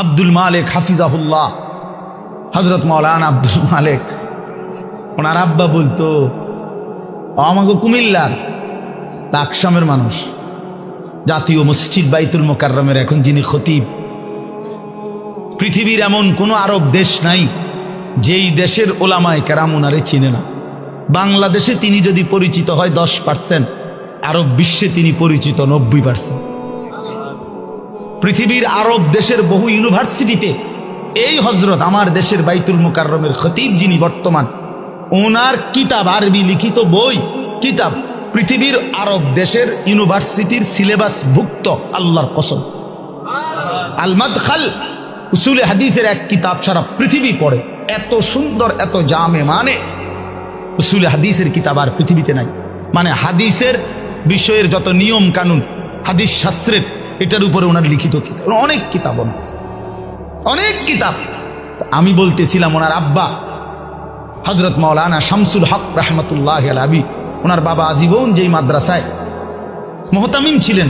আব্দুল মালিক হাফিজাহুল্লাহ, হযরত মাওলানা আব্দুল মালিক, ওনার আব্বা বলতো আমাকে কুমিল্লার লাকসামের মানুষ, জাতীয় মসজিদ বাইতুল মোকাররমের এখন যিনি খতিব, পৃথিবীর এমন কোন আরব দেশ নাই যেই দেশের ওলামায়ে কেরাম ওনারে চিনে না। বাংলাদেশে তিনি যদি পরিচিত হয় 10%, আরব বিশ্বে তিনি পরিচিত 90%। পৃথিবীর আরব দেশের বহু ইউনিভার্সিটিতে এই হযরত আমার দেশের বাইতুল মোকাররমের খতিব যিনি বর্তমান, ওনার কিতাব, আরবি লিখিত বই কিতাব পৃথিবীর আরব দেশের ইউনিভার্সিটির সিলেবাস ভুক্ত। আল্লাহর কসম, আল মাদখাল উসুলে হাদিসের এক কিতাব সারা পৃথিবী পড়ে, এত সুন্দর, এত জামে, মানে উসুলে হাদিসের কিতাব আর পৃথিবীতে নাই। মানে হাদিসের বিষয়ের যত নিয়ম কানুন, হাদিস শাস্ত্রের, এটার উপরে ওনার লিখিত কিতাব, অনেক কিতাব, অনেক কিতাব। আমি বলতেছিলাম ওনার আব্বা হযরত মাওলানা শামসুল হক রাহমাতুল্লাহ আলাইহি, ওনার বাবা আজীবন যেই মাদ্রাসায় মুহতামিম ছিলেন,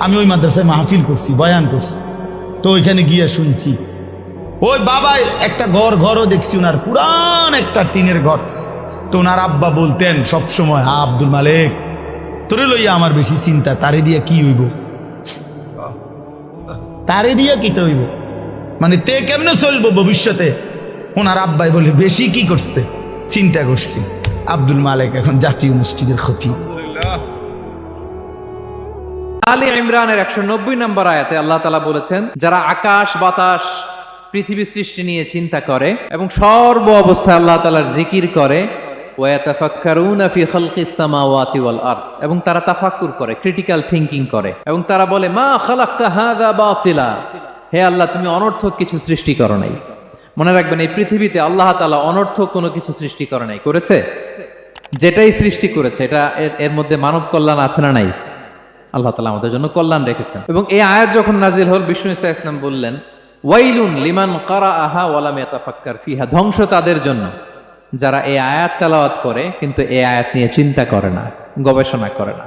আমি ওই মাদ্রাসায় মাহফিল করছি, বয়ান করছি, তো ওইখানে গিয়ে শুনছি ওই বাবা একটা ঘরও দেখছি, ওনার পুরান একটা টিনের ঘর। তো ওনার আব্বা বলতেন সব সময়, আব্দুল মালিক তোরে লইয়া আমার বেশি চিন্তা, তারে দিয়া কি হইব, তারে দিয়া কিটা হইব, মানে তে কেমনে চলবো ভবিষ্যতে। ওনার আব্বাই বলে বেশি কি করছে, চিন্তা করছি। আব্দুল মালিক এখন জাতীয় মসজিদের খতিব। আলী ইমরানের 190 নম্বর আয়াতে আল্লাহ তাআলা বলেছেন, যারা আকাশ বাতাস পৃথিবী সৃষ্টি নিয়ে চিন্তা করে এবং সর্ব অবস্থায় আল্লাহ তাআলার জিকির করে, ওয়া ইয়াতাফাক্কারুনা ফি খালকিস সামাওয়াতি ওয়াল আরদ, এবং তারা তাফাক্কুর করে, ক্রিটিক্যাল থিংকিং করে, এবং তারা বলে মা খালাকতা হাযা বাতিলা, হে আল্লাহ তুমি অনর্থক কিছু সৃষ্টি করো নাই। মনে রাখবেন, এই পৃথিবীতে আল্লাহ তাআলা অনর্থক কোনো কিছু সৃষ্টি করে নাই, করেছে? যেটাই সৃষ্টি করেছে এটা এর মধ্যে মানব কল্যাণ আছে না নাই? আল্লাহ তাআলা আমাদের জন্য কল্যাণ রেখেছেন। এবং এই আয়াত যখন নাজিল হল, বিষ্ণু ইসা ইসলাম বললেন, ওয়াইলুন লিমান কারাআহা ওয়া লাম ইয়াতাফাক্কার ফিহা, ধ্বংস তাদের জন্য যারা এই আয়াত তেলাওয়াত করে কিন্তু এই আয়াত নিয়ে চিন্তা করে না, গবেষণা করে না।